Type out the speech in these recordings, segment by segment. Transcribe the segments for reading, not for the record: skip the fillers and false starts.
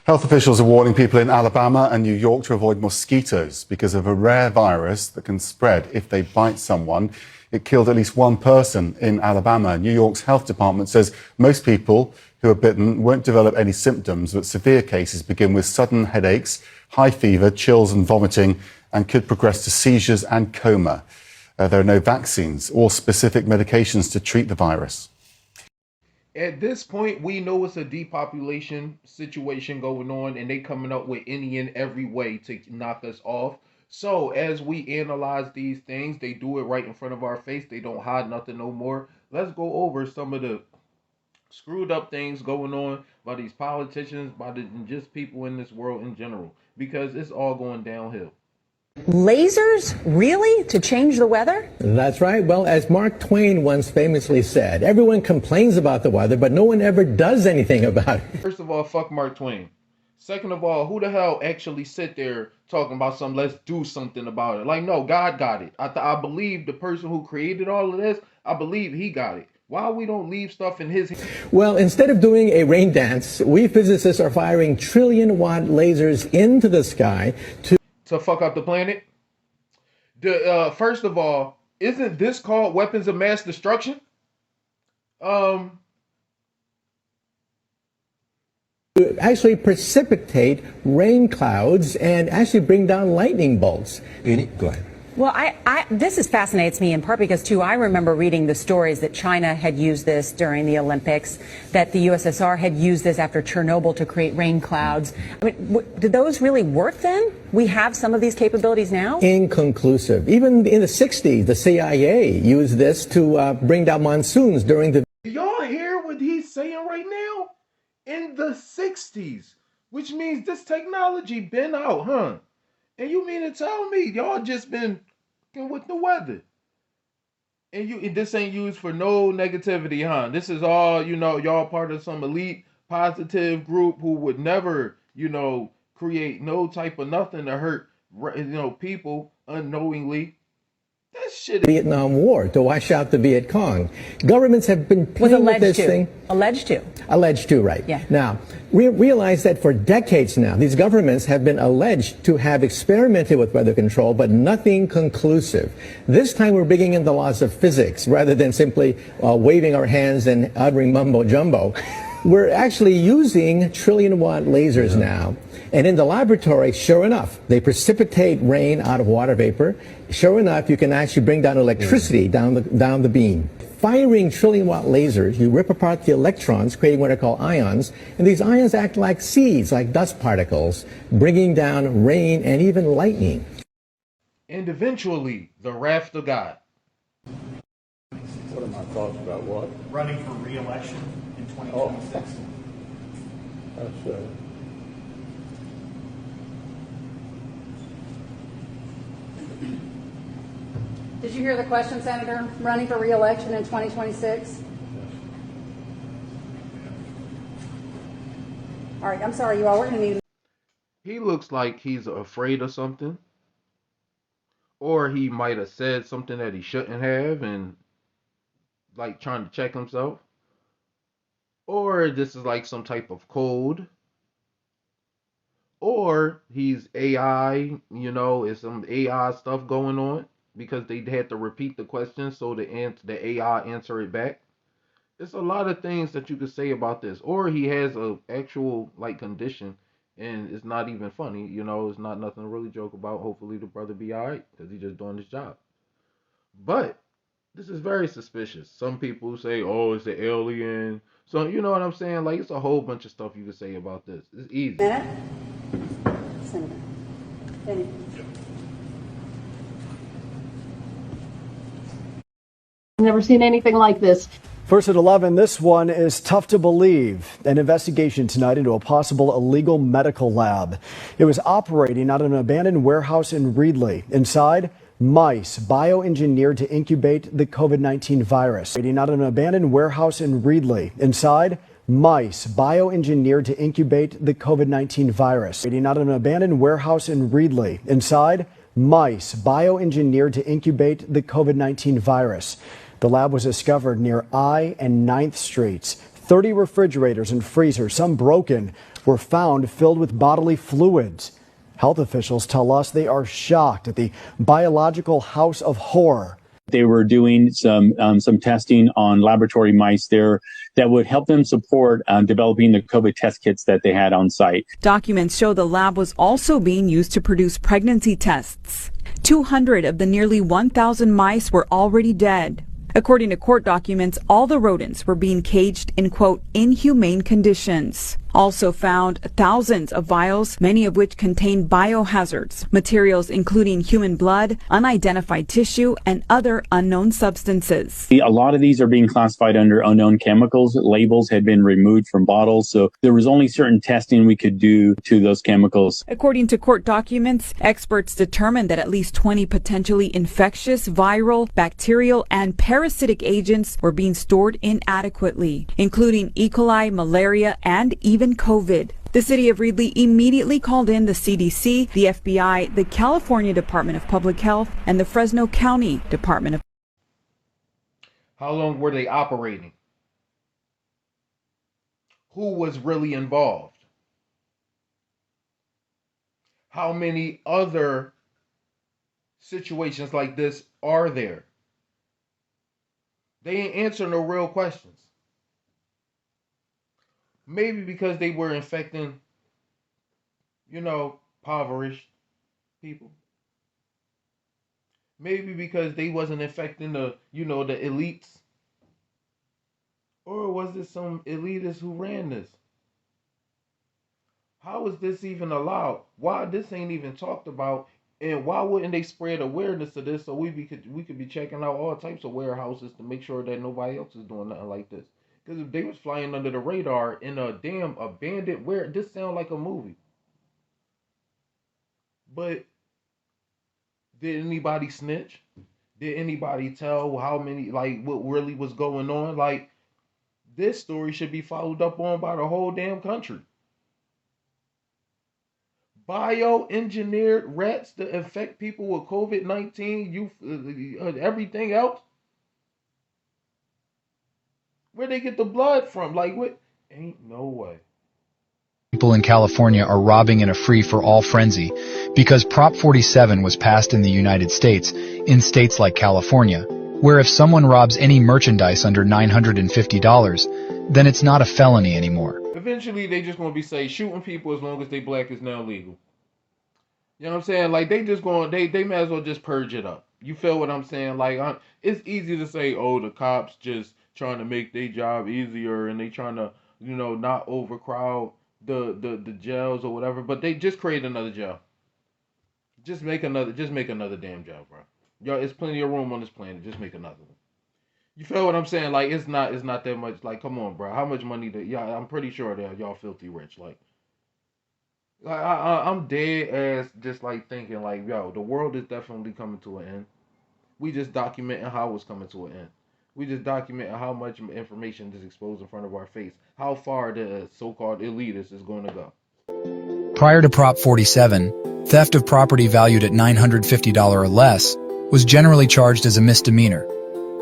Health officials are warning people in Alabama and New York to avoid mosquitoes because of a rare virus that can spread if they bite someone. It killed at least one person in Alabama. New York's health department says most people who are bitten won't develop any symptoms, but severe cases begin with sudden headaches, high fever, chills and vomiting, and could progress to seizures and coma. There are no vaccines or specific medications to treat the virus. At this point, we know it's a depopulation situation going on, and they coming up with any and every way to knock us off. So as we analyze these things, they do it right in front of our face. They don't hide nothing no more. Let's go over some of the screwed up things going on by these politicians, just people in this world in general, because it's all going downhill. Lasers? Really? To change the weather? That's right. Well, as Mark Twain once famously said, everyone complains about the weather, but no one ever does anything about it. First of all, fuck Mark Twain. Second of all, who the hell actually sit there talking about something, let's do something about it? Like, no, God got it. I believe the person who created all of this, I believe he got it. Why we don't leave stuff in his hands? Well, instead of doing a rain dance, we physicists are firing trillion-watt lasers into the sky to fuck up the planet. First of all, isn't this called weapons of mass destruction? actually precipitate rain clouds and actually bring down lightning bolts. Go ahead. Well, this fascinates me in part because, too, I remember reading the stories that China had used this during the Olympics, that the USSR had used this after Chernobyl to create rain clouds. I mean, did those really work then? We have some of these capabilities now? Inconclusive. Even in the 60s, the CIA used this to bring down monsoons during the... Do y'all hear what he's saying right now? In the 60s, which means this technology been out, huh? And you mean to tell me y'all just been with the weather? And this ain't used for no negativity, huh? This is all, y'all part of some elite positive group who would never, create no type of nothing to hurt, people unknowingly. That shit. Vietnam War to wash out the Viet Cong. Governments have been playing with this thing. Alleged to. Alleged to, right. Yeah. Now, we realize that for decades now, these governments have been alleged to have experimented with weather control, but nothing conclusive. This time we're bringing in the laws of physics rather than simply waving our hands and uttering mumbo jumbo. We're actually using trillion-watt lasers now. And in the laboratory, sure enough, they precipitate rain out of water vapor. Sure enough, you can actually bring down electricity down the beam. Firing trillion-watt lasers, you rip apart the electrons, creating what are called ions, and these ions act like seeds, like dust particles, bringing down rain and even lightning. And eventually, the wrath of God. What am I talking about? What? Running for re-election in 2026. That's Did you hear the question, Senator? Running for re-election in 2026? All right, I'm sorry, you all. We're going to need... He looks like he's afraid of something. Or he might have said something that he shouldn't have and like trying to check himself. Or this is like some type of code. Or he's AI, it's some AI stuff going on because they had to repeat the question so the AI answer it back. There's a lot of things that you could say about this. Or he has a actual condition and it's not even funny, it's not nothing to really joke about. Hopefully the brother be all right because he's just doing his job. But this is very suspicious. Some people say, oh, it's an alien. So, you know what I'm saying? It's a whole bunch of stuff you can say about this. It's easy. Senator. Benny. Never seen anything like this. First at 11, this one is tough to believe. An investigation tonight into a possible illegal medical lab. It was operating out of an abandoned warehouse in Reedley. Inside, mice bioengineered to incubate the COVID-19 virus. Out of an abandoned warehouse in Reedley. Inside, mice bioengineered to incubate the COVID-19 virus. Out of an abandoned warehouse in Reedley. Inside, mice bioengineered to incubate the COVID-19 virus. The lab was discovered near I and 9th Streets. 30 refrigerators and freezers, some broken, were found filled with bodily fluids. Health officials tell us they are shocked at the biological house of horror. They were doing some testing on laboratory mice there that would help them support developing the COVID test kits that they had on site. Documents show the lab was also being used to produce pregnancy tests. 200 of the nearly 1,000 mice were already dead. According to court documents, all the rodents were being caged in, quote, inhumane conditions. Also found thousands of vials, many of which contain biohazards, materials including human blood, unidentified tissue, and other unknown substances. A lot of these are being classified under unknown chemicals. Labels had been removed from bottles, so there was only certain testing we could do to those chemicals. According to court documents, experts determined that at least 20 potentially infectious, viral, bacterial, and parasitic agents were being stored inadequately, including E. coli, malaria, and even COVID. The city of Reedley immediately called in the CDC, the FBI, the California Department of Public Health, and the Fresno County Department of. How long were they operating? Who was really involved? How many other situations like this are there? They ain't answering no real questions. Maybe because they were infecting, impoverished people. Maybe because they wasn't infecting the elites. Or was it some elitists who ran this? How is this even allowed? Why this ain't even talked about? And why wouldn't they spread awareness of this so we could be checking out all types of warehouses to make sure that nobody else is doing nothing like this? Because if they was flying under the radar in a damn abandoned this sound like a movie. But did anybody snitch? Did anybody tell how many, what really was going on? This story should be followed up on by the whole damn country. Bioengineered rats to infect people with COVID-19, everything else. Where they get the blood from? What? Ain't no way. People in California are robbing in a free-for-all frenzy because Prop 47 was passed in the United States, in states like California, where if someone robs any merchandise under $950, then it's not a felony anymore. Eventually, they just gonna be shooting people as long as they black is now legal. You know what I'm saying? They just they may as well just purge it up. You feel what I'm saying? It's easy to say, oh, the cops just trying to make their job easier and they trying to, not overcrowd the jails or whatever, but they just create another jail. Just make another damn jail, bro. Yo, it's plenty of room on this planet. Just make another one. You feel what I'm saying? It's not that much. Come on, bro. How much money y'all? I'm pretty sure that y'all filthy rich. I'm dead ass just thinking yo, the world is definitely coming to an end. We just documenting how it's coming to an end. We just documenting how much information is exposed in front of our face. How far the so-called elitist is going to go. Prior to Prop 47, theft of property valued at $950 or less was generally charged as a misdemeanor.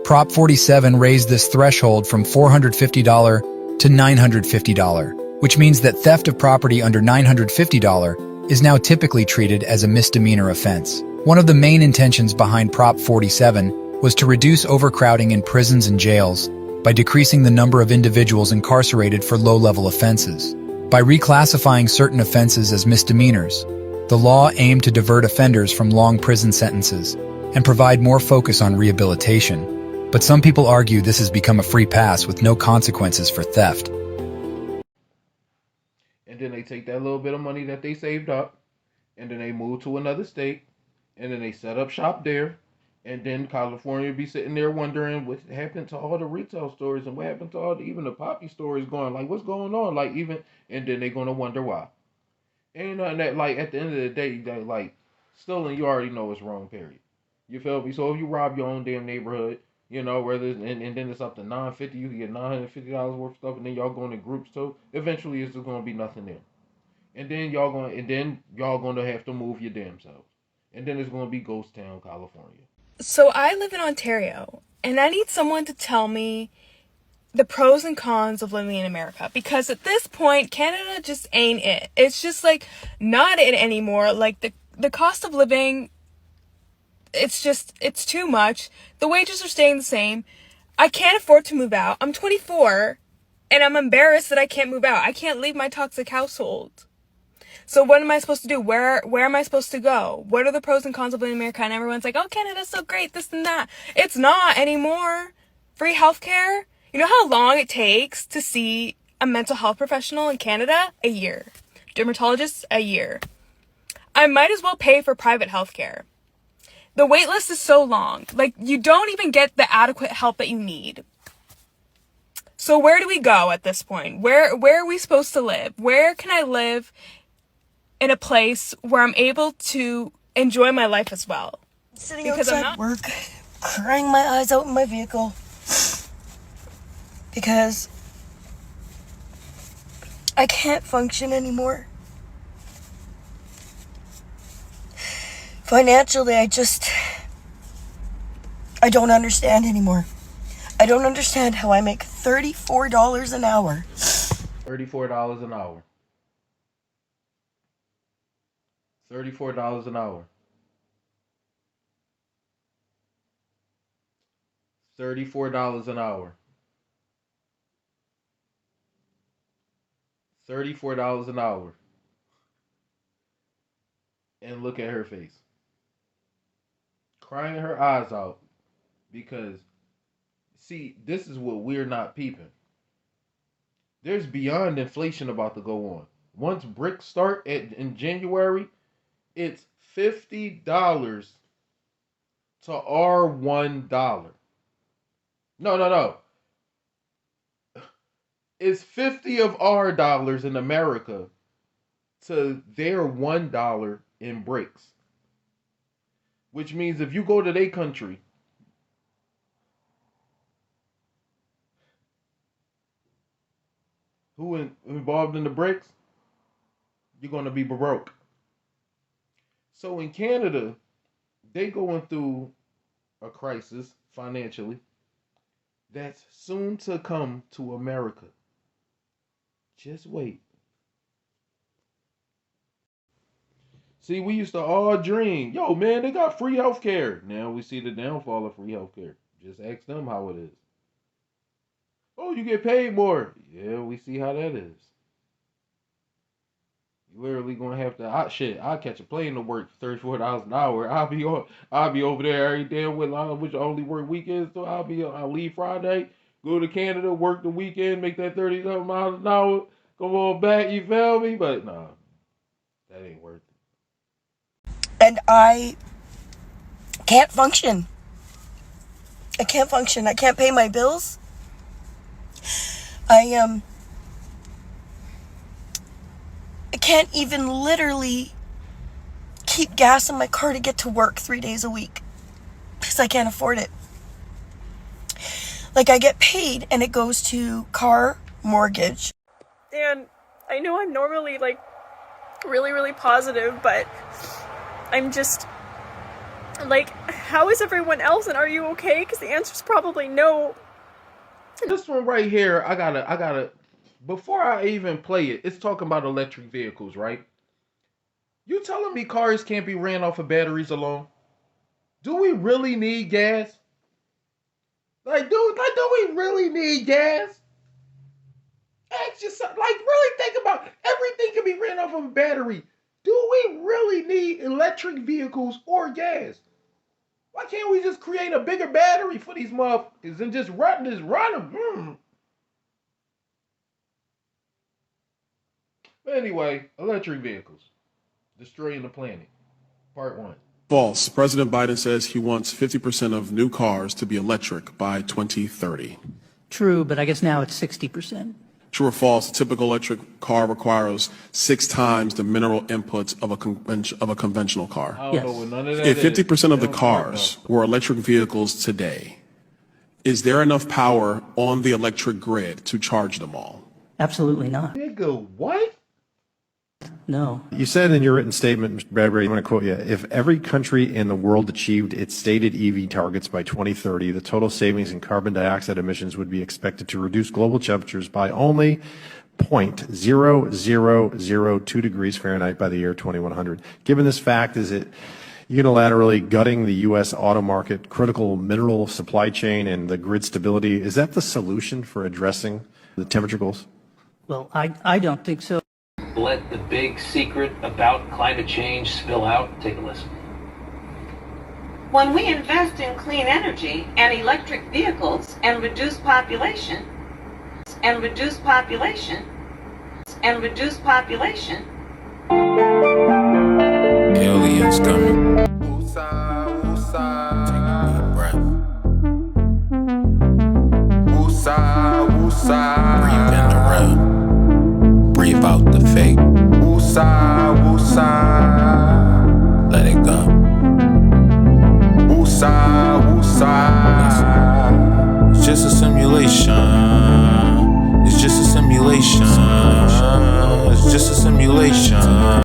Prop 47 raised this threshold from $450 to $950, which means that theft of property under $950 is now typically treated as a misdemeanor offense. One of the main intentions behind Prop 47 was to reduce overcrowding in prisons and jails by decreasing the number of individuals incarcerated for low-level offenses. By reclassifying certain offenses as misdemeanors, the law aimed to divert offenders from long prison sentences and provide more focus on rehabilitation. But some people argue this has become a free pass with no consequences for theft. And then they take that little bit of money that they saved up, and then they move to another state, and then they set up shop there, and then California be sitting there wondering what happened to all the retail stores and what happened to even the poppy stores going, what's going on? And then they're going to wonder why. Ain't nothing that, at the end of the day, that, stealing, you already know it's wrong, period. You feel me? So if you rob your own damn neighborhood, whether and then it's up to $950, you can get $950 worth of stuff, and then y'all going in groups too. Eventually, it's just going to be nothing there. And then y'all going to have to move your damn selves. And then it's going to be Ghost Town, California. So I live in Ontario, and I need someone to tell me the pros and cons of living in America, because at this point, Canada just ain't it. It's just like not it anymore. Like the cost of living, it's too much. The wages are staying the same. I can't afford to move out. I'm 24 and I'm embarrassed that I can't move out. I can't leave my toxic household. So what am I supposed to do? Where am I supposed to go? What are the pros and cons of living in America? And everyone's like, oh, Canada's so great, this and that. It's not anymore. Free healthcare. You know how long it takes to see a mental health professional in Canada? A year. Dermatologist? A year. I might as well pay for private healthcare. The wait list is so long. Like, you don't even get the adequate help that you need. So where do we go at this point? Where are we supposed to live? Where can I live in a place where I'm able to enjoy my life as well? Sitting because outside work, crying my eyes out in my vehicle. Because I can't function anymore. Financially, I don't understand anymore. I don't understand how I make $34 an hour. $34 an hour. $34 an hour. $34 an hour. $34 an hour. And look at her face. Crying her eyes out. Because, see, this is what we're not peeping. There's beyond inflation about to go on. Once bricks start in January, it's $50 to our $1. No. It's 50 of our dollars in America to their $1 in bricks. Which means if you go to their country, who involved in the bricks, you're going to be broke. So in Canada, they going through a crisis financially that's soon to come to America. Just wait. See, we used to all dream, yo, man, they got free healthcare. Now we see the downfall of free healthcare. Just ask them how it is. Oh, you get paid more. Yeah, we see how that is. You literally gonna have to I'll catch a plane to work for $34 an hour. I'll be over there every day with which I only work weekends, so I'll leave Friday, go to Canada, work the weekend, make that $30-something miles an hour, come on back, you feel me? But nah, that ain't worth it. And I can't function. I can't function. I can't pay my bills. I can't even literally keep gas in my car to get to work 3 days a week because I can't afford it. Like, I get paid and it goes to car, mortgage. And I know I'm normally like really, really positive, but I'm just like, how is everyone else, and are you okay? Because the answer's probably no. This one right here, I gotta, before I even play it, it's talking about electric vehicles, right? You telling me cars can't be ran off of batteries alone? Do we really need gas? Like, do we really need gas? Ask yourself, like, really think about, everything can be ran off of a battery. Do we really need electric vehicles or gas? Why can't we just create a bigger battery for these motherfuckers and just run them? But anyway, electric vehicles. Destroying the planet. Part 1. False. President Biden says he wants 50% of new cars to be electric by 2030. True, but I guess now it's 60%. True or false? A typical electric car requires 6 times the mineral inputs of a conventional car. I don't know what none of that If 50% of the They don't cars were electric vehicles today, is there enough power on the electric grid to charge them all? Absolutely not. Nigga, what? No. You said in your written statement, Mr. Bradbury, I'm going to quote you, if every country in the world achieved its stated EV targets by 2030, the total savings in carbon dioxide emissions would be expected to reduce global temperatures by only 0.0002 degrees Fahrenheit by the year 2100. Given this fact, is it unilaterally gutting the U.S. auto market, critical mineral supply chain, and the grid stability? Is that the solution for addressing the temperature goals? Well, I don't think so. Let the big secret about climate change spill out. Take a listen. When we invest in clean energy and electric vehicles and reduce population, aliens coming. Take a deep breath. Breathe in the real. Breathe out the fake. Let it go. It's just a simulation. It's just a simulation. It's just a simulation.